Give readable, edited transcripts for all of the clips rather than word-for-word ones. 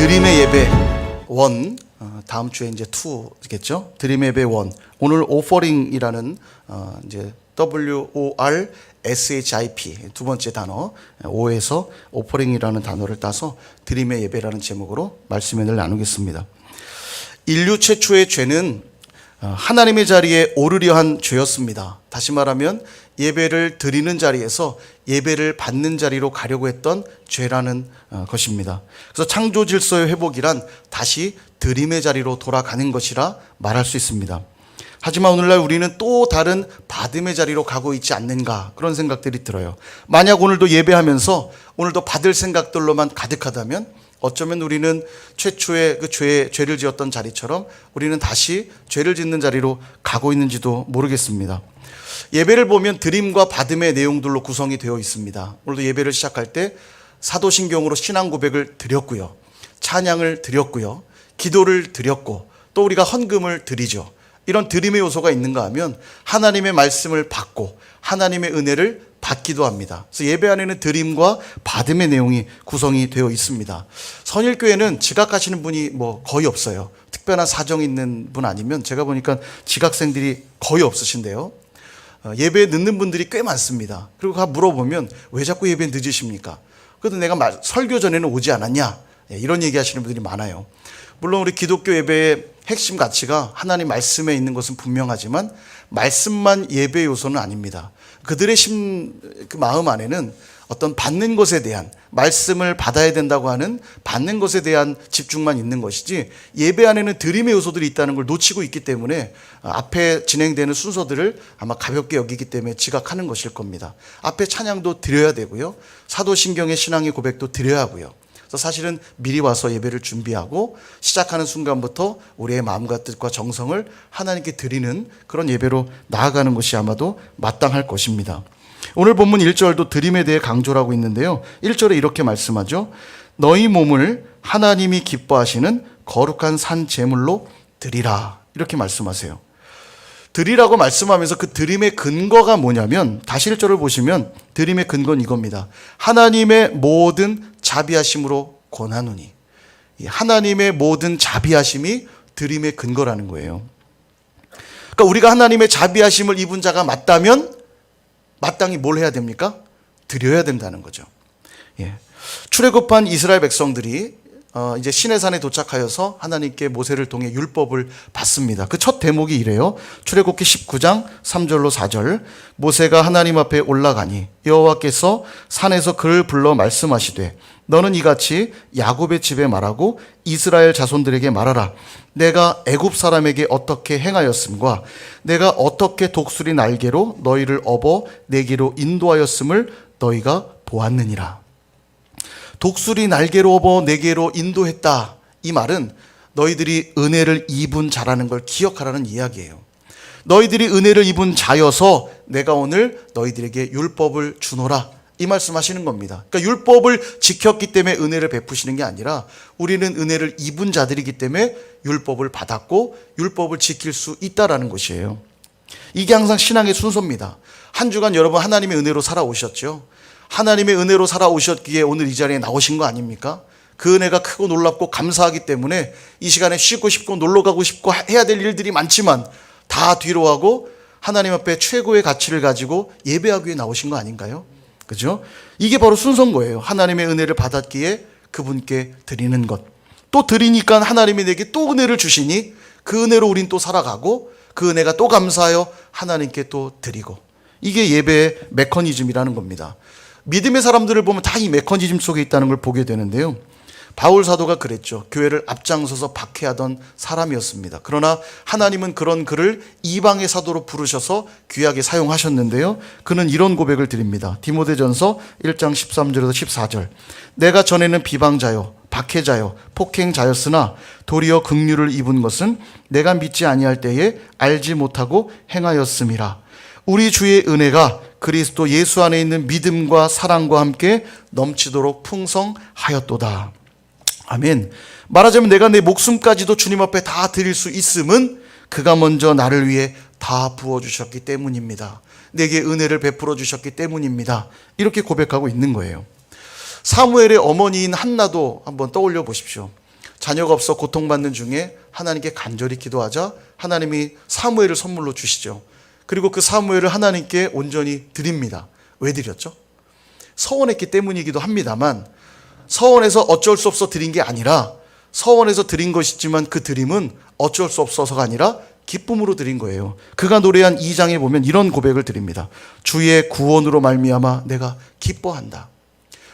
드림의 예배 1, 다음 주에 이제 2겠죠. 드림의 예배 1. 오늘 오퍼링이라는 이제 WORSHIP 두 번째 단어, O에서 오퍼링이라는 단어를 따서 드림의 예배라는 제목으로 말씀을 나누겠습니다. 인류 최초의 죄는 하나님의 자리에 오르려 한 죄였습니다. 다시 말하면 예배를 드리는 자리에서 예배를 받는 자리로 가려고 했던 죄라는 것입니다. 그래서 창조 질서의 회복이란 다시 드림의 자리로 돌아가는 것이라 말할 수 있습니다. 하지만 오늘날 우리는 또 다른 받음의 자리로 가고 있지 않는가, 그런 생각들이 들어요. 만약 오늘도 예배하면서 오늘도 받을 생각들로만 가득하다면 어쩌면 우리는 최초의 그 죄를 지었던 자리처럼 우리는 다시 죄를 짓는 자리로 가고 있는지도 모르겠습니다. 예배를 보면 드림과 받음의 내용들로 구성이 되어 있습니다. 오늘도 예배를 시작할 때 사도신경으로 신앙 고백을 드렸고요, 찬양을 드렸고요, 기도를 드렸고, 또 우리가 헌금을 드리죠. 이런 드림의 요소가 있는가 하면 하나님의 말씀을 받고 하나님의 은혜를 받기도 합니다. 그래서 예배 안에는 드림과 받음의 내용이 구성이 되어 있습니다. 선일교회는 지각하시는 분이 거의 없어요. 특별한 사정이 있는 분 아니면, 제가 보니까 지각생들이 거의 없으신데요. 예배에 늦는 분들이 꽤 많습니다. 그리고 물어보면 왜 자꾸 예배에 늦으십니까? 그래도 내가 설교 전에는 오지 않았냐? 이런 얘기 하시는 분들이 많아요. 물론 우리 기독교 예배의 핵심 가치가 하나님 말씀에 있는 것은 분명하지만 말씀만 예배 요소는 아닙니다. 그들의 그 마음 안에는 어떤 받는 것에 대한, 말씀을 받아야 된다고 하는 받는 것에 대한 집중만 있는 것이지, 예배 안에는 드림의 요소들이 있다는 걸 놓치고 있기 때문에 앞에 진행되는 순서들을 아마 가볍게 여기기 때문에 지각하는 것일 겁니다. 앞에 찬양도 드려야 되고요, 사도신경의 신앙의 고백도 드려야 하고요. 그래서 사실은 미리 와서 예배를 준비하고 시작하는 순간부터 우리의 마음과 뜻과 정성을 하나님께 드리는 그런 예배로 나아가는 것이 아마도 마땅할 것입니다. 오늘 본문 1절도 드림에 대해 강조를 하고 있는데요, 1절에 이렇게 말씀하죠. 너희 몸을 하나님이 기뻐하시는 거룩한 산 제물로 드리라, 이렇게 말씀하세요. 드리라고 말씀하면서 그 드림의 근거가 뭐냐면, 다시 1절을 보시면 드림의 근거는 이겁니다. 하나님의 모든 자비하심으로 권하노니. 하나님의 모든 자비하심이 드림의 근거라는 거예요. 그러니까 우리가 하나님의 자비하심을 입은 자가 맞다면 마땅히 뭘 해야 됩니까? 드려야 된다는 거죠. 출애굽한 이스라엘 백성들이 이제 시내산에 도착하여서 하나님께 모세를 통해 율법을 받습니다. 그 첫 대목이 이래요. 출애굽기 19장 3절로 4절. 모세가 하나님 앞에 올라가니 여호와께서 산에서 그를 불러 말씀하시되, 너는 이같이 야곱의 집에 말하고 이스라엘 자손들에게 말하라. 내가 애굽 사람에게 어떻게 행하였음과 내가 어떻게 독수리 날개로 너희를 업어 내게로 인도하였음을 너희가 보았느니라. 독수리 날개로 업어 내게로 인도했다. 이 말은 너희들이 은혜를 입은 자라는 걸 기억하라는 이야기예요. 너희들이 은혜를 입은 자여서 내가 오늘 너희들에게 율법을 주노라, 이 말씀하시는 겁니다. 그러니까 율법을 지켰기 때문에 은혜를 베푸시는 게 아니라 우리는 은혜를 입은 자들이기 때문에 율법을 받았고 율법을 지킬 수 있다라는 것이에요. 이게 항상 신앙의 순서입니다. 한 주간 여러분 하나님의 은혜로 살아오셨죠? 하나님의 은혜로 살아오셨기에 오늘 이 자리에 나오신 거 아닙니까? 그 은혜가 크고 놀랍고 감사하기 때문에 이 시간에 쉬고 싶고 놀러 가고 싶고 해야 될 일들이 많지만 다 뒤로 하고 하나님 앞에 최고의 가치를 가지고 예배하기 위해 나오신 거 아닌가요? 그죠? 이게 바로 순서인 거예요. 하나님의 은혜를 받았기에 그분께 드리는 것. 또 드리니까 하나님이 내게 또 은혜를 주시니 그 은혜로 우린 또 살아가고 그 은혜가 또 감사하여 하나님께 또 드리고. 이게 예배의 메커니즘이라는 겁니다. 믿음의 사람들을 보면 다 이 메커니즘 속에 있다는 걸 보게 되는데요, 바울 사도가 그랬죠. 교회를 앞장서서 박해하던 사람이었습니다. 그러나 하나님은 그런 그를 이방의 사도로 부르셔서 귀하게 사용하셨는데요, 그는 이런 고백을 드립니다. 디모데전서 1장 13절에서 14절. 내가 전에는 비방자요 박해자요 폭행자였으나 도리어 긍휼을 입은 것은 내가 믿지 아니할 때에 알지 못하고 행하였음이라. 우리 주의 은혜가 그리스도 예수 안에 있는 믿음과 사랑과 함께 넘치도록 풍성하였도다. 아멘. 말하자면 내가 내 목숨까지도 주님 앞에 다 드릴 수 있음은 그가 먼저 나를 위해 다 부어주셨기 때문입니다. 내게 은혜를 베풀어 주셨기 때문입니다. 이렇게 고백하고 있는 거예요. 사무엘의 어머니인 한나도 한번 떠올려 보십시오. 자녀가 없어 고통받는 중에 하나님께 간절히 기도하자 하나님이 사무엘을 선물로 주시죠. 그리고 그 사무엘을 하나님께 온전히 드립니다. 왜 드렸죠? 서원했기 때문이기도 합니다만, 서원해서 어쩔 수 없어 드린 게 아니라, 서원해서 드린 것이지만 그 드림은 어쩔 수 없어서가 아니라 기쁨으로 드린 거예요. 그가 노래한 2장에 보면 이런 고백을 드립니다. 주의 구원으로 말미암아 내가 기뻐한다.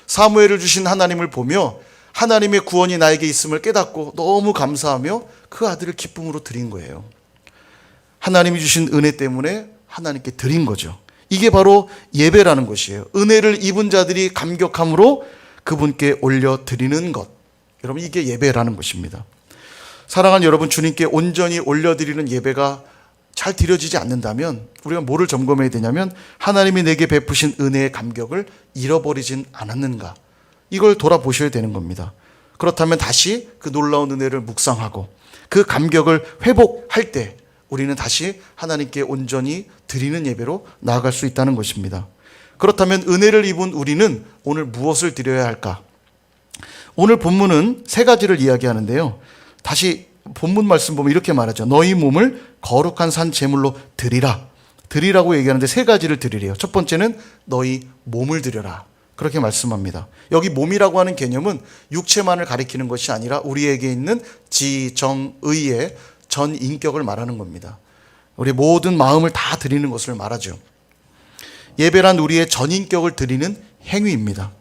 사무엘을 주신 하나님을 보며 하나님의 구원이 나에게 있음을 깨닫고 너무 감사하며 그 아들을 기쁨으로 드린 거예요. 하나님이 주신 은혜 때문에 하나님께 드린 거죠. 이게 바로 예배라는 것이에요. 은혜를 입은 자들이 감격함으로 그분께 올려드리는 것. 여러분, 이게 예배라는 것입니다. 사랑하는 여러분, 주님께 온전히 올려드리는 예배가 잘 드려지지 않는다면 우리가 뭐를 점검해야 되냐면, 하나님이 내게 베푸신 은혜의 감격을 잃어버리진 않았는가, 이걸 돌아보셔야 되는 겁니다. 그렇다면 다시 그 놀라운 은혜를 묵상하고 그 감격을 회복할 때 우리는 다시 하나님께 온전히 드리는 예배로 나아갈 수 있다는 것입니다. 그렇다면 은혜를 입은 우리는 오늘 무엇을 드려야 할까? 오늘 본문은 세 가지를 이야기하는데요. 다시 본문 말씀 보면 이렇게 말하죠. 너희 몸을 거룩한 산 제물로 드리라. 드리라고 얘기하는데 세 가지를 드리래요. 첫 번째는 너희 몸을 드려라. 그렇게 말씀합니다. 여기 몸이라고 하는 개념은 육체만을 가리키는 것이 아니라 우리에게 있는 지, 정, 의의 전 인격을 말하는 겁니다. 우리 모든 마음을 다 드리는 것을 말하죠. 예배란 우리의 전 인격을 드리는 행위입니다.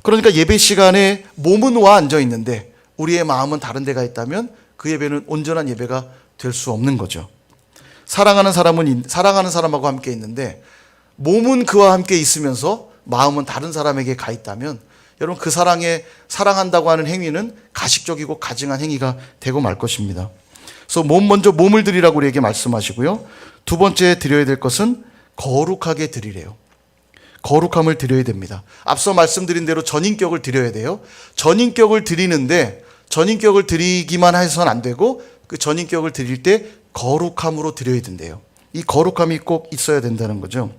그러니까 예배 시간에 몸은 와 앉아 있는데 우리의 마음은 다른 데가 있다면 그 예배는 온전한 예배가 될 수 없는 거죠. 사랑하는 사람하고 함께 있는데 몸은 그와 함께 있으면서 마음은 다른 사람에게 가 있다면, 여러분, 그 사랑한다고 하는 행위는 가식적이고 가증한 행위가 되고 말 것입니다. 그래서 먼저 몸을 드리라고 우리에게 말씀하시고요. 두 번째 드려야 될 것은 거룩하게 드리래요. 거룩함을 드려야 됩니다. 앞서 말씀드린 대로 전인격을 드려야 돼요. 전인격을 드리는데 전인격을 드리기만 해서는 안 되고 그 전인격을 드릴 때 거룩함으로 드려야 된대요. 이 거룩함이 꼭 있어야 된다는 거죠.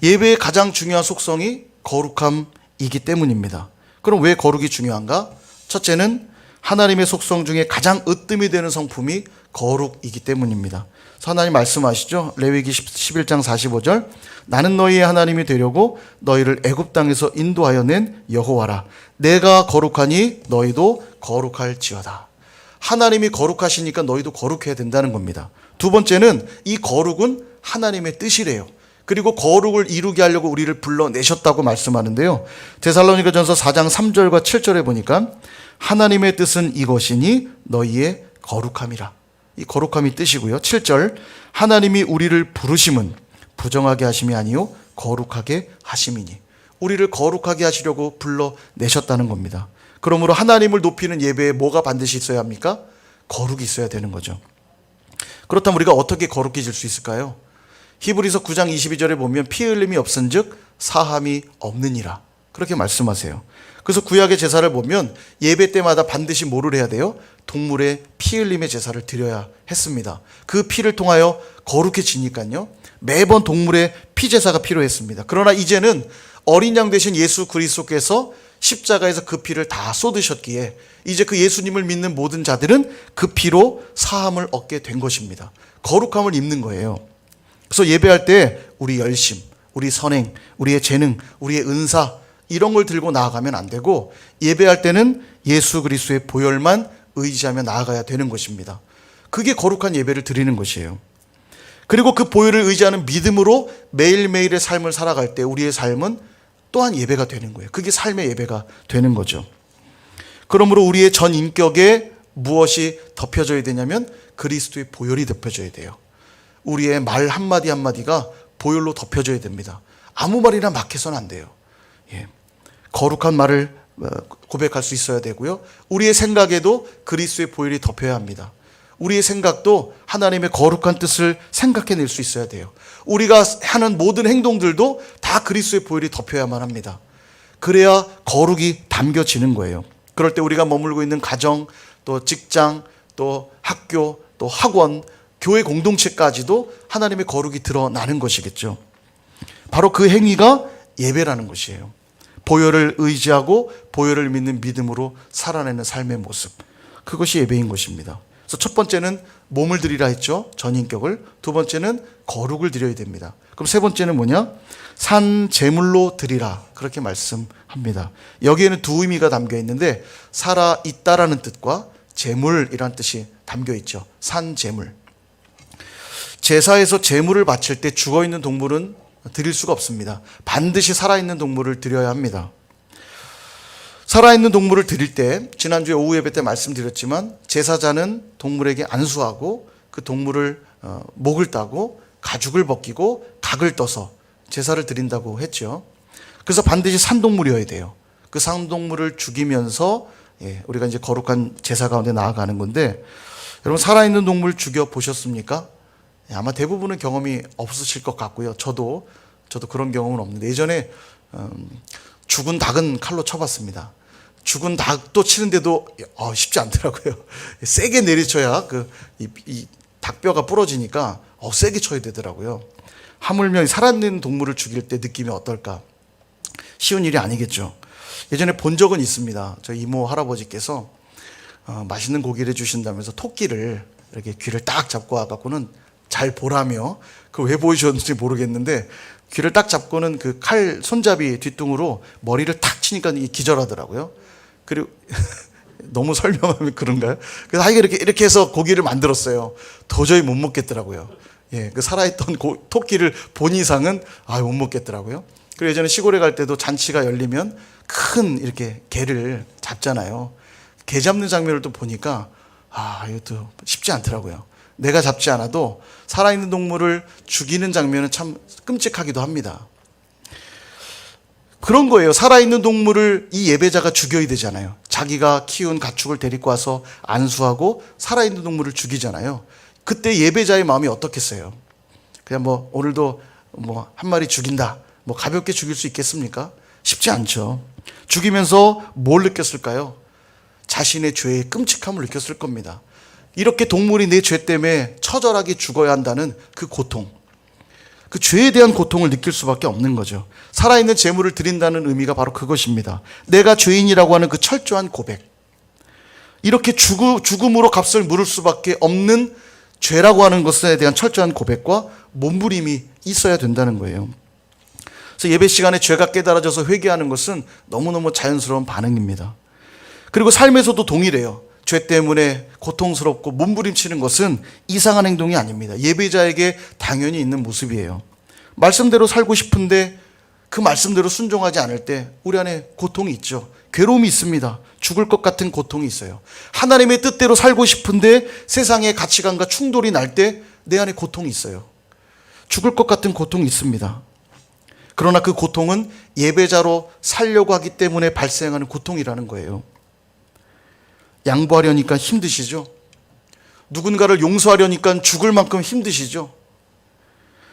예배의 가장 중요한 속성이 거룩함이기 때문입니다. 그럼 왜 거룩이 중요한가? 첫째는 하나님의 속성 중에 가장 으뜸이 되는 성품이 거룩이기 때문입니다. 하나님 말씀하시죠. 레위기 11장 45절. 나는 너희의 하나님이 되려고 너희를 애굽 땅에서 인도하여 낸 여호와라. 내가 거룩하니 너희도 거룩할지어다. 하나님이 거룩하시니까 너희도 거룩해야 된다는 겁니다. 두 번째는 이 거룩은 하나님의 뜻이래요. 그리고 거룩을 이루게 하려고 우리를 불러내셨다고 말씀하는데요. 데살로니가전서 4장 3절과 7절에 보니까 하나님의 뜻은 이것이니 너희의 거룩함이라. 이 거룩함이 뜻이고요. 7절, 하나님이 우리를 부르심은 부정하게 하심이 아니요 거룩하게 하심이니. 우리를 거룩하게 하시려고 불러내셨다는 겁니다. 그러므로 하나님을 높이는 예배에 뭐가 반드시 있어야 합니까? 거룩이 있어야 되는 거죠. 그렇다면 우리가 어떻게 거룩해질 수 있을까요? 히브리서 9장 22절에 보면 피 흘림이 없은즉 사함이 없느니라. 그렇게 말씀하세요. 그래서 구약의 제사를 보면 예배 때마다 반드시 뭐를 해야 돼요? 동물의 피 흘림의 제사를 드려야 했습니다. 그 피를 통하여 거룩해지니까요. 매번 동물의 피 제사가 필요했습니다. 그러나 이제는 어린 양 되신 예수 그리스도께서 십자가에서 그 피를 다 쏟으셨기에 이제 그 예수님을 믿는 모든 자들은 그 피로 사함을 얻게 된 것입니다. 거룩함을 입는 거예요. 그래서 예배할 때 우리 열심, 우리 선행, 우리의 재능, 우리의 은사 이런 걸 들고 나아가면 안 되고 예배할 때는 예수 그리스도의 보혈만 의지하며 나아가야 되는 것입니다. 그게 거룩한 예배를 드리는 것이에요. 그리고 그 보혈을 의지하는 믿음으로 매일매일의 삶을 살아갈 때 우리의 삶은 또한 예배가 되는 거예요. 그게 삶의 예배가 되는 거죠. 그러므로 우리의 전 인격에 무엇이 덮여져야 되냐면 그리스도의 보혈이 덮여져야 돼요. 우리의 말 한마디 한마디가 보혈로 덮여져야 됩니다. 아무 말이나 막 해서는 안 돼요. 거룩한 말을 고백할 수 있어야 되고요. 우리의 생각에도 그리스도의 보혈이 덮여야 합니다. 우리의 생각도 하나님의 거룩한 뜻을 생각해낼 수 있어야 돼요. 우리가 하는 모든 행동들도 다 그리스도의 보혈이 덮여야만 합니다. 그래야 거룩이 담겨지는 거예요. 그럴 때 우리가 머물고 있는 가정, 또 직장, 또 학교, 또 학원, 교회 공동체까지도 하나님의 거룩이 드러나는 것이겠죠. 바로 그 행위가 예배라는 것이에요. 보혈을 의지하고 보혈을 믿는 믿음으로 살아내는 삶의 모습. 그것이 예배인 것입니다. 그래서 첫 번째는 몸을 드리라 했죠. 전인격을. 두 번째는 거룩을 드려야 됩니다. 그럼 세 번째는 뭐냐? 산 제물로 드리라. 그렇게 말씀합니다. 여기에는 두 의미가 담겨 있는데 살아 있다라는 뜻과 제물이라는 뜻이 담겨 있죠. 산 제물. 제사에서 제물을 바칠 때 죽어있는 동물은 드릴 수가 없습니다. 반드시 살아있는 동물을 드려야 합니다. 살아있는 동물을 드릴 때 지난주에 오후 예배 때 말씀드렸지만 제사자는 동물에게 안수하고 그 동물을 목을 따고 가죽을 벗기고 각을 떠서 제사를 드린다고 했죠. 그래서 반드시 산동물이어야 돼요. 그 산동물을 죽이면서 우리가 이제 거룩한 제사 가운데 나아가는 건데, 여러분 살아있는 동물 죽여 보셨습니까? 아마 대부분은 경험이 없으실 것 같고요. 저도 그런 경험은 없는데 예전에 죽은 닭은 칼로 쳐봤습니다. 죽은 닭도 치는데도 쉽지 않더라고요. 세게 내리쳐야 이 닭뼈가 부러지니까 세게 쳐야 되더라고요. 하물며 살아있는 동물을 죽일 때 느낌이 어떨까? 쉬운 일이 아니겠죠. 예전에 본 적은 있습니다. 저희 이모 할아버지께서 맛있는 고기를 해주신다면서 토끼를 이렇게 귀를 딱 잡고 와갖고는 잘 보라며, 그걸 왜 보여주셨는지 모르겠는데 귀를 딱 잡고는 그 칼 손잡이 뒷등으로 머리를 탁 치니까 기절하더라고요. 그리고 너무 설명하면 그런가요? 그래서 하여간 이렇게 해서 고기를 만들었어요. 도저히 못 먹겠더라고요. 그 살아있던 토끼를 본 이상은 못 먹겠더라고요. 그리고 예전에 시골에 갈 때도 잔치가 열리면 큰 이렇게 개를 잡잖아요. 개 잡는 장면을 또 보니까 이것도 쉽지 않더라고요. 내가 잡지 않아도 살아있는 동물을 죽이는 장면은 참 끔찍하기도 합니다. 그런 거예요. 살아있는 동물을 이 예배자가 죽여야 되잖아요. 자기가 키운 가축을 데리고 와서 안수하고 살아있는 동물을 죽이잖아요. 그때 예배자의 마음이 어떻겠어요? 그냥 오늘도 한 마리 죽인다, 가볍게 죽일 수 있겠습니까? 쉽지 않죠. 죽이면서 뭘 느꼈을까요? 자신의 죄의 끔찍함을 느꼈을 겁니다. 이렇게 동물이 내 죄 때문에 처절하게 죽어야 한다는 그 고통, 그 죄에 대한 고통을 느낄 수밖에 없는 거죠. 살아있는 제물을 드린다는 의미가 바로 그것입니다. 내가 죄인이라고 하는 그 철저한 고백, 이렇게 죽음으로 값을 물을 수밖에 없는 죄라고 하는 것에 대한 철저한 고백과 몸부림이 있어야 된다는 거예요. 그래서 예배 시간에 죄가 깨달아져서 회개하는 것은 너무너무 자연스러운 반응입니다. 그리고 삶에서도 동일해요. 죄 때문에 고통스럽고 몸부림치는 것은 이상한 행동이 아닙니다. 예배자에게 당연히 있는 모습이에요. 말씀대로 살고 싶은데 그 말씀대로 순종하지 않을 때 우리 안에 고통이 있죠. 괴로움이 있습니다. 죽을 것 같은 고통이 있어요. 하나님의 뜻대로 살고 싶은데 세상의 가치관과 충돌이 날 때 내 안에 고통이 있어요. 죽을 것 같은 고통이 있습니다. 그러나 그 고통은 예배자로 살려고 하기 때문에 발생하는 고통이라는 거예요. 양보하려니까 힘드시죠? 누군가를 용서하려니까 죽을 만큼 힘드시죠?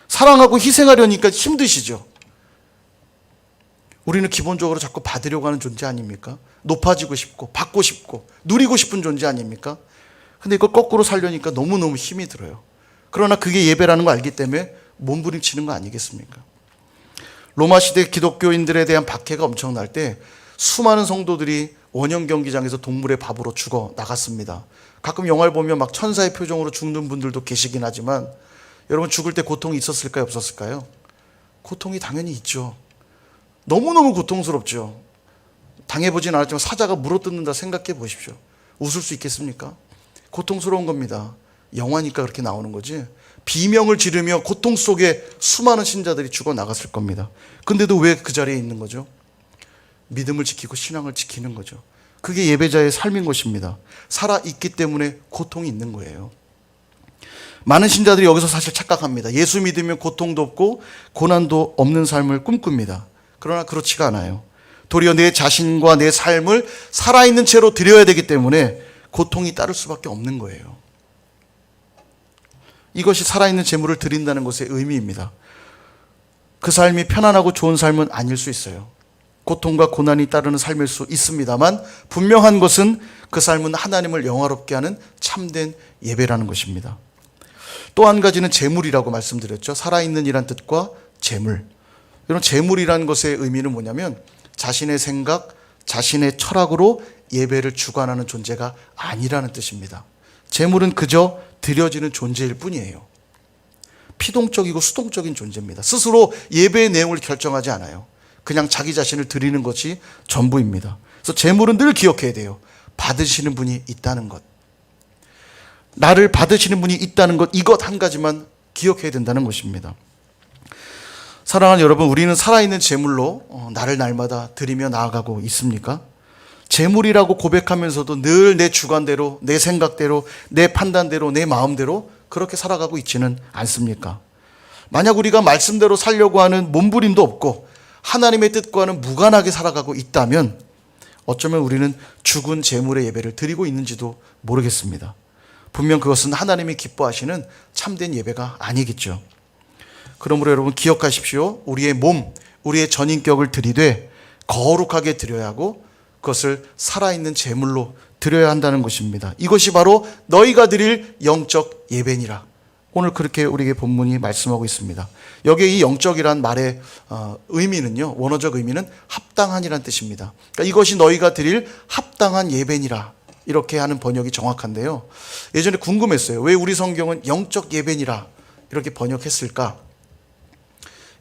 사랑하고 희생하려니까 힘드시죠? 우리는 기본적으로 자꾸 받으려고 하는 존재 아닙니까? 높아지고 싶고 받고 싶고 누리고 싶은 존재 아닙니까? 근데 이걸 거꾸로 살려니까 너무너무 힘이 들어요. 그러나 그게 예배라는 거 알기 때문에 몸부림치는 거 아니겠습니까? 로마 시대 기독교인들에 대한 박해가 엄청날 때 수많은 성도들이 원형 경기장에서 동물의 밥으로 죽어 나갔습니다. 가끔 영화를 보면 막 천사의 표정으로 죽는 분들도 계시긴 하지만 여러분, 죽을 때 고통이 있었을까요? 없었을까요? 고통이 당연히 있죠. 너무너무 고통스럽죠. 당해보진 않았지만 사자가 물어뜯는다 생각해 보십시오. 웃을 수 있겠습니까? 고통스러운 겁니다. 영화니까 그렇게 나오는 거지. 비명을 지르며 고통 속에 수많은 신자들이 죽어 나갔을 겁니다. 근데도 왜 그 자리에 있는 거죠? 믿음을 지키고 신앙을 지키는 거죠. 그게 예배자의 삶인 것입니다. 살아있기 때문에 고통이 있는 거예요. 많은 신자들이 여기서 사실 착각합니다. 예수 믿으면 고통도 없고 고난도 없는 삶을 꿈꿉니다. 그러나 그렇지가 않아요. 도리어 내 자신과 내 삶을 살아있는 채로 드려야 되기 때문에 고통이 따를 수밖에 없는 거예요. 이것이 살아있는 제물을 드린다는 것의 의미입니다. 그 삶이 편안하고 좋은 삶은 아닐 수 있어요. 고통과 고난이 따르는 삶일 수 있습니다만 분명한 것은 그 삶은 하나님을 영화롭게 하는 참된 예배라는 것입니다. 또 한 가지는 제물이라고 말씀드렸죠. 살아있는 이란 뜻과 제물. 여러분, 제물이라는 것의 의미는 뭐냐면 자신의 생각, 자신의 철학으로 예배를 주관하는 존재가 아니라는 뜻입니다. 재물은 그저 드려지는 존재일 뿐이에요. 피동적이고 수동적인 존재입니다. 스스로 예배의 내용을 결정하지 않아요. 그냥 자기 자신을 드리는 것이 전부입니다. 그래서 재물은 늘 기억해야 돼요. 받으시는 분이 있다는 것. 나를 받으시는 분이 있다는 것, 이것 한 가지만 기억해야 된다는 것입니다. 사랑하는 여러분, 우리는 살아있는 재물로 나를 날마다 드리며 나아가고 있습니까? 재물이라고 고백하면서도 늘 내 주관대로, 내 생각대로, 내 판단대로, 내 마음대로 그렇게 살아가고 있지는 않습니까? 만약 우리가 말씀대로 살려고 하는 몸부림도 없고 하나님의 뜻과는 무관하게 살아가고 있다면 어쩌면 우리는 죽은 재물의 예배를 드리고 있는지도 모르겠습니다. 분명 그것은 하나님이 기뻐하시는 참된 예배가 아니겠죠. 그러므로 여러분 기억하십시오. 우리의 몸, 우리의 전인격을 드리되 거룩하게 드려야 하고 그것을 살아있는 제물로 드려야 한다는 것입니다. 이것이 바로 너희가 드릴 영적 예배니라. 오늘 그렇게 우리에게 본문이 말씀하고 있습니다. 여기에 이 영적이란 말의 의미는요, 원어적 의미는 합당한이란 뜻입니다. 그러니까 이것이 너희가 드릴 합당한 예배니라. 이렇게 하는 번역이 정확한데요. 예전에 궁금했어요. 왜 우리 성경은 영적 예배니라 이렇게 번역했을까?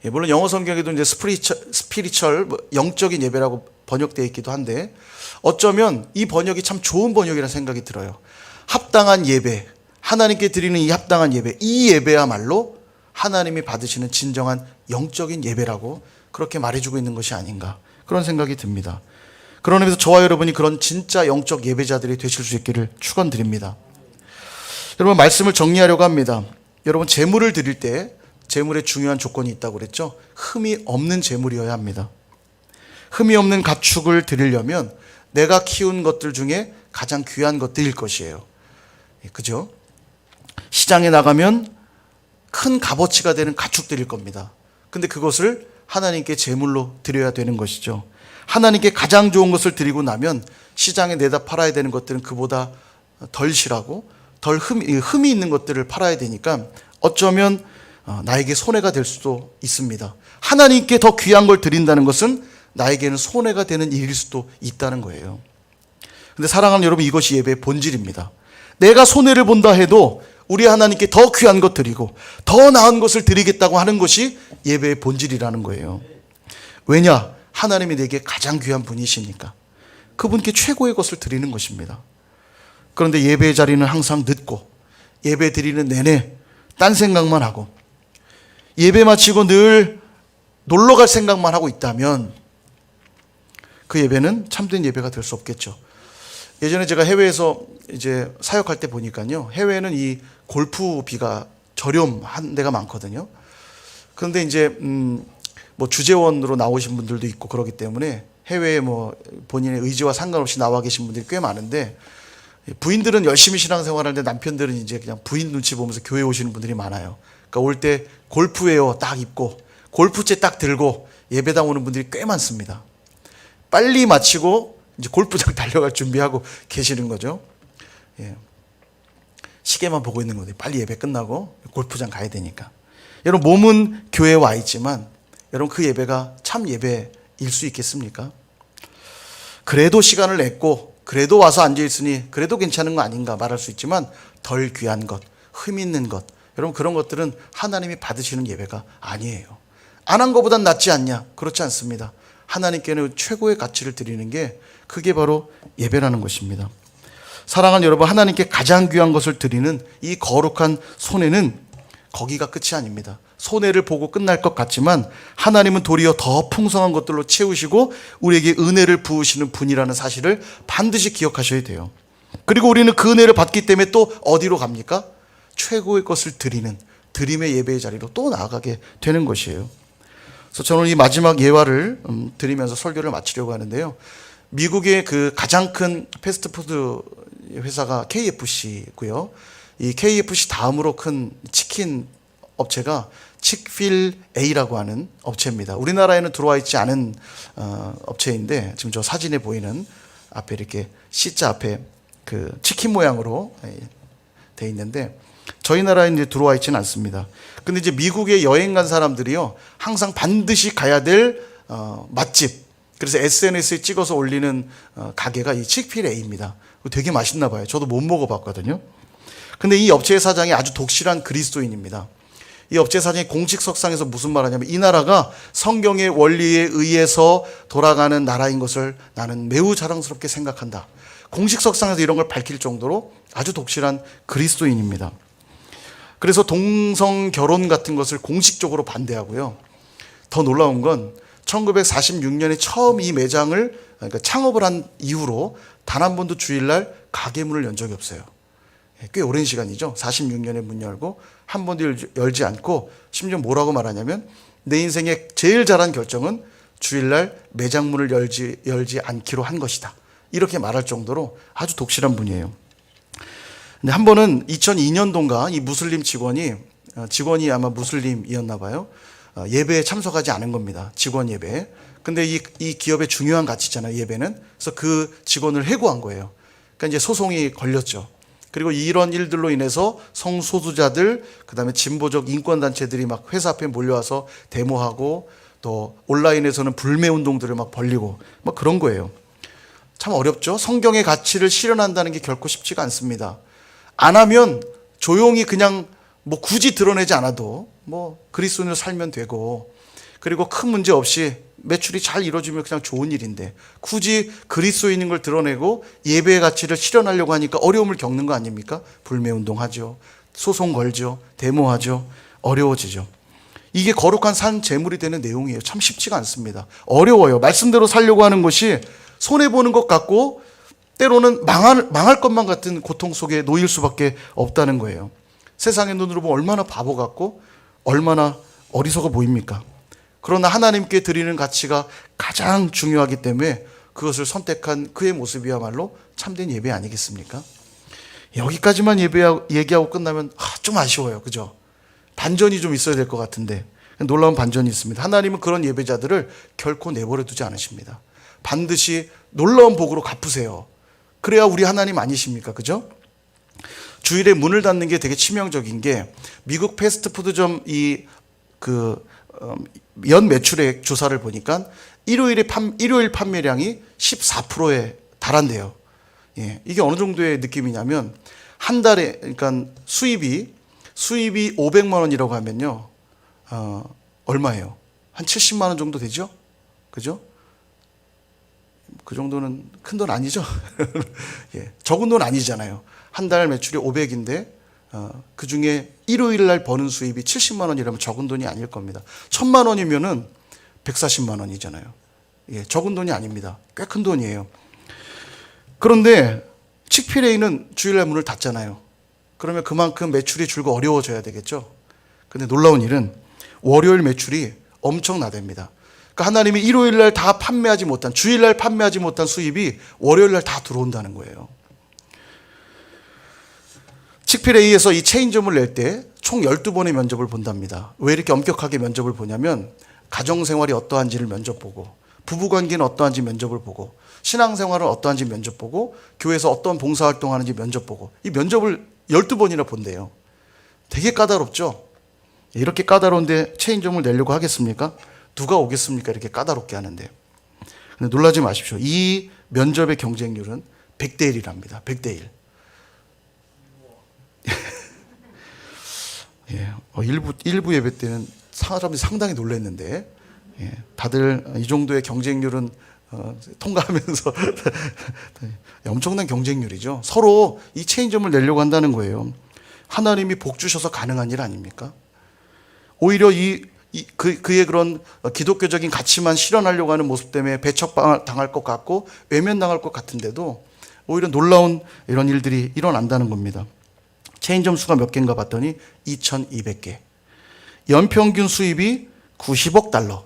물론 영어 성경에도 이제 스피리처럴 영적인 예배라고 번역되어 있기도 한데 어쩌면 이 번역이 참 좋은 번역이라는 생각이 들어요. 합당한 예배, 하나님께 드리는 이 합당한 예배, 이 예배야말로 하나님이 받으시는 진정한 영적인 예배라고 그렇게 말해주고 있는 것이 아닌가 그런 생각이 듭니다. 그런 의미에서 저와 여러분이 그런 진짜 영적 예배자들이 되실 수 있기를 축원드립니다. 여러분 말씀을 정리하려고 합니다. 여러분 재물을 드릴 때 재물에 중요한 조건이 있다고 그랬죠. 흠이 없는 재물이어야 합니다. 흠이 없는 가축을 드리려면 내가 키운 것들 중에 가장 귀한 것들일 것이에요. 그죠? 시장에 나가면 큰 값어치가 되는 가축들일 겁니다. 근데 그것을 하나님께 제물로 드려야 되는 것이죠. 하나님께 가장 좋은 것을 드리고 나면 시장에 내다 팔아야 되는 것들은 그보다 덜 실하고 덜 흠이 있는 것들을 팔아야 되니까 어쩌면 나에게 손해가 될 수도 있습니다. 하나님께 더 귀한 걸 드린다는 것은 나에게는 손해가 되는 일일 수도 있다는 거예요. 근데 사랑하는 여러분, 이것이 예배의 본질입니다. 내가 손해를 본다 해도 우리 하나님께 더 귀한 것 드리고 더 나은 것을 드리겠다고 하는 것이 예배의 본질이라는 거예요. 왜냐? 하나님이 내게 가장 귀한 분이시니까 그분께 최고의 것을 드리는 것입니다. 그런데 예배의 자리는 항상 늦고 예배 드리는 내내 딴 생각만 하고 예배 마치고 늘 놀러 갈 생각만 하고 있다면 그 예배는 참된 예배가 될 수 없겠죠. 예전에 제가 해외에서 이제 사역할 때 보니까요, 해외에는 이 골프비가 저렴한 데가 많거든요. 그런데 이제 뭐 주재원으로 나오신 분들도 있고 그러기 때문에 해외에 뭐 본인의 의지와 상관없이 나와 계신 분들이 꽤 많은데 부인들은 열심히 신앙생활하는데 남편들은 이제 그냥 부인 눈치 보면서 교회 오시는 분들이 많아요. 그러니까 올 때 골프웨어 딱 입고 골프채 딱 들고 예배당 오는 분들이 꽤 많습니다. 빨리 마치고 이제 골프장 달려갈 준비하고 계시는 거죠. 예. 시계만 보고 있는 거예요. 빨리 예배 끝나고 골프장 가야 되니까. 여러분 몸은 교회에 와 있지만 여러분 그 예배가 참 예배일 수 있겠습니까? 그래도 시간을 냈고 그래도 와서 앉아있으니 그래도 괜찮은 거 아닌가 말할 수 있지만 덜 귀한 것, 흠 있는 것, 여러분 그런 것들은 하나님이 받으시는 예배가 아니에요. 안 한 것보단 낫지 않냐? 그렇지 않습니다. 하나님께는 최고의 가치를 드리는 게 그게 바로 예배라는 것입니다. 사랑하는 여러분, 하나님께 가장 귀한 것을 드리는 이 거룩한 손해는 거기가 끝이 아닙니다. 손해를 보고 끝날 것 같지만 하나님은 도리어 더 풍성한 것들로 채우시고 우리에게 은혜를 부으시는 분이라는 사실을 반드시 기억하셔야 돼요. 그리고 우리는 그 은혜를 받기 때문에 또 어디로 갑니까? 최고의 것을 드리는 드림의 예배의 자리로 또 나아가게 되는 것이에요. 그래서 저는 이 마지막 예화를 드리면서 설교를 마치려고 하는데요. 미국의 그 가장 큰 패스트푸드 회사가 KFC고요. 이 KFC 다음으로 큰 치킨 업체가 칙필A라고 하는 업체입니다. 우리나라에는 들어와 있지 않은 업체인데 지금 저 사진에 보이는 앞에 이렇게 C자 앞에 그 치킨 모양으로 돼 있는데 저희 나라에 이제 들어와 있지는 않습니다. 근데 이제 미국에 여행 간 사람들이요 항상 반드시 가야 될 맛집, 그래서 SNS에 찍어서 올리는 가게가 이 칙필에이입니다. 되게 맛있나 봐요. 저도 못 먹어봤거든요. 근데 이 업체의 사장이 아주 독실한 그리스도인입니다. 이 업체 사장이 공식 석상에서 무슨 말 하냐면, 이 나라가 성경의 원리에 의해서 돌아가는 나라인 것을 나는 매우 자랑스럽게 생각한다. 공식 석상에서 이런 걸 밝힐 정도로 아주 독실한 그리스도인입니다. 그래서 동성 결혼 같은 것을 공식적으로 반대하고요. 더 놀라운 건 1946년에 처음 이 매장을 그러니까 창업을 한 이후로 단 한 번도 주일날 가게 문을 연 적이 없어요. 꽤 오랜 시간이죠. 46년에 문 열고 한 번도 열지 않고, 심지어 뭐라고 말하냐면, 내 인생의 제일 잘한 결정은 주일날 매장 문을 열지 않기로 한 것이다. 이렇게 말할 정도로 아주 독실한 분이에요. 근데 한 번은 2002년도인가 이 무슬림 직원이 아마 무슬림이었나 봐요. 예배에 참석하지 않은 겁니다. 직원 예배에. 근데 이 기업의 중요한 가치잖아요, 예배는. 그래서 그 직원을 해고한 거예요. 그러니까 이제 소송이 걸렸죠. 그리고 이런 일들로 인해서 성소수자들, 그다음에 진보적 인권단체들이 막 회사 앞에 몰려와서 데모하고, 또 온라인에서는 불매 운동들을 막 벌리고 막 그런 거예요. 참 어렵죠. 성경의 가치를 실현한다는 게 결코 쉽지가 않습니다. 안 하면 조용히 그냥 뭐 굳이 드러내지 않아도 뭐 그리스도인으로 살면 되고, 그리고 큰 문제 없이 매출이 잘 이루어지면 그냥 좋은 일인데, 굳이 그리스도인인 걸 드러내고 예배의 가치를 실현하려고 하니까 어려움을 겪는 거 아닙니까? 불매운동 하죠. 소송 걸죠. 데모하죠. 어려워지죠. 이게 거룩한 산 제물이 되는 내용이에요. 참 쉽지가 않습니다. 어려워요. 말씀대로 살려고 하는 것이 손해보는 것 같고, 때로는 망할 것만 같은 고통 속에 놓일 수밖에 없다는 거예요. 세상의 눈으로 보면 얼마나 바보 같고 얼마나 어리석어 보입니까? 그러나 하나님께 드리는 가치가 가장 중요하기 때문에 그것을 선택한 그의 모습이야말로 참된 예배 아니겠습니까? 여기까지만 얘기하고 끝나면 좀 아쉬워요. 그죠? 반전이 좀 있어야 될 것 같은데, 놀라운 반전이 있습니다. 하나님은 그런 예배자들을 결코 내버려 두지 않으십니다. 반드시 놀라운 복으로 갚으세요. 그래야 우리 하나님 아니십니까? 그죠? 주일에 문을 닫는 게 되게 치명적인 게, 미국 패스트푸드점 연 매출액 조사를 보니까 일요일 판매량이 14%에 달한대요. 예, 이게 어느 정도의 느낌이냐면, 한 달에, 그러니까 수입이 500만 원이라고 하면요, 얼마예요? 한 70만 원 정도 되죠? 그죠? 그 정도는 큰 돈 아니죠? 예, 적은 돈 아니잖아요. 한 달 매출이 500인데 그 중에 일요일 날 버는 수입이 70만 원이라면 적은 돈이 아닐 겁니다. 1000만 원이면은 140만 원이잖아요. 예, 적은 돈이 아닙니다. 꽤 큰 돈이에요. 그런데 칙필에이는 주일날 문을 닫잖아요. 그러면 그만큼 매출이 줄고 어려워져야 되겠죠. 근데 놀라운 일은 월요일 매출이 엄청나답니다. 그러니까 하나님이 일요일날 다 판매하지 못한, 주일날 판매하지 못한 수입이 월요일날 다 들어온다는 거예요. 칙필에이에서 이 체인점을 낼 때 총 12번의 면접을 본답니다. 왜 이렇게 엄격하게 면접을 보냐면, 가정생활이 어떠한지를 면접 보고, 부부관계는 어떠한지 면접을 보고, 신앙생활은 어떠한지 면접 보고, 교회에서 어떤 봉사활동하는지 면접 보고, 이 면접을 12번이나 본대요. 되게 까다롭죠? 이렇게 까다로운데 체인점을 내려고 하겠습니까? 누가 오겠습니까? 이렇게 까다롭게 하는데. 근데 놀라지 마십시오. 이 면접의 경쟁률은 100대 1이랍니다. 100대 1. 예, 일부 예배 때는 사람들이 상당히 놀랐는데, 예, 다들 이 정도의 경쟁률은 통과하면서 엄청난 경쟁률이죠. 서로 이 체인점을 내려고 한다는 거예요. 하나님이 복 주셔서 가능한 일 아닙니까? 오히려 그의 그런 기독교적인 가치만 실현하려고 하는 모습 때문에 배척당할 것 같고 외면당할 것 같은데도 오히려 놀라운 이런 일들이 일어난다는 겁니다. 체인점 수가 몇 개인가 봤더니 2200개. 연평균 수입이 90억 달러.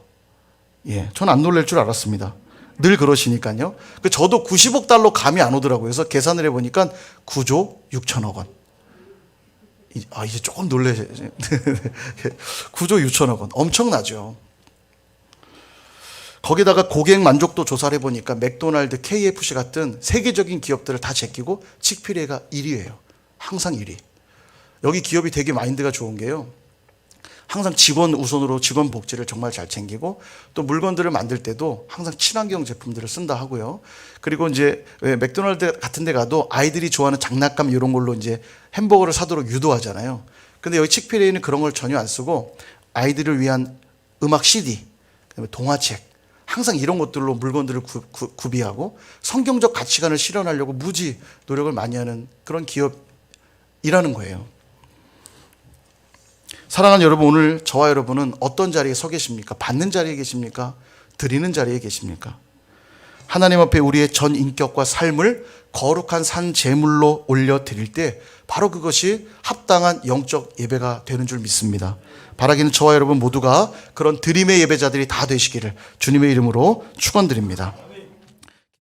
예, 전 안 놀랄 줄 알았습니다. 늘 그러시니까요. 저도 90억 달러 감이 안 오더라고요. 그래서 계산을 해보니까 9조 6천억 원. 이제 조금 놀라죠. 9조 6천억 원. 엄청나죠. 거기다가 고객 만족도 조사를 해보니까 맥도날드, KFC 같은 세계적인 기업들을 다 제끼고 칙필에이가 1위예요. 항상 1위. 여기 기업이 되게 마인드가 좋은 게요, 항상 직원 우선으로 직원 복지를 정말 잘 챙기고 또 물건들을 만들 때도 항상 친환경 제품들을 쓴다 하고요. 그리고 이제 왜 맥도날드 같은 데 가도 아이들이 좋아하는 장난감 이런 걸로 이제 햄버거를 사도록 유도하잖아요. 근데 여기 칙필레이는 그런 걸 전혀 안 쓰고 아이들을 위한 음악 CD, 그다음에 동화책, 항상 이런 것들로 물건들을 구비하고 성경적 가치관을 실현하려고 무지 노력을 많이 하는 그런 기업이라는 거예요. 사랑하는 여러분, 오늘 저와 여러분은 어떤 자리에 서 계십니까? 받는 자리에 계십니까? 드리는 자리에 계십니까? 하나님 앞에 우리의 전 인격과 삶을 거룩한 산 제물로 올려드릴 때 바로 그것이 합당한 영적 예배가 되는 줄 믿습니다. 바라기는 저와 여러분 모두가 그런 드림의 예배자들이 다 되시기를 주님의 이름으로 축원드립니다.